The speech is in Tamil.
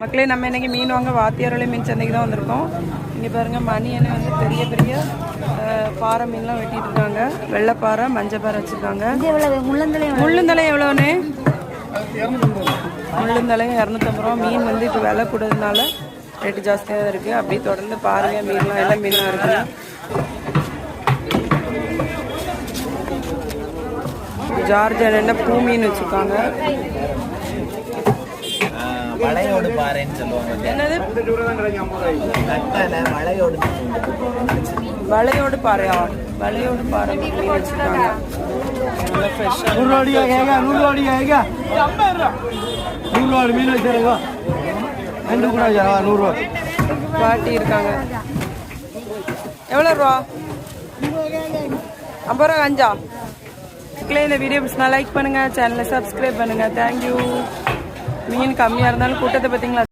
மக்களே நம்ம இன்னைக்கு மீன் வாங்க வாத்தியாரோட மீன் சந்தைக்கு தான் வந்திருக்கோம். இங்கே பாருங்கள் மணி என்ன வந்து பெரிய பெரிய பாறை மீன்லாம் வெட்டிட்டு இருக்காங்க. வெள்ளைப்பாறை மஞ்சள் பாறை வச்சுருக்காங்க. முள்ளுந்தலை எவ்வளோன்னு? முள்ளுந்தலை 250 ரூபா. மீன் வந்து இப்போ விலை கூடதுனால ரேட்டு ஜாஸ்தியாக தான் இருக்குது. அப்படியே தொடர்ந்து பாருங்கள் மீன்லாம் எல்லாம் மீன்லாம் இருக்குது. ஜார்ஜ் என்ன பூ மீன் வச்சுருக்காங்க. மலையோடு பாறைன்னு சொல்லுவாங்க. என்னது? மலையோடு பாறையா? மலையோடு பாறை மீன் வச்சுருக்காங்க. பாட்டி இருக்காங்க. எவ்வளோ ரூபா? 50 ரூபா கஞ்சா. இந்த வீடியோ பிடிச்சினா லைக் பண்ணுங்கள், சேனலை சப்ஸ்கிரைப் பண்ணுங்கள். தேங்க்யூ. மீன் கம்மியாக இருந்தாலும் கூட்டத்தை பார்த்தீங்களா?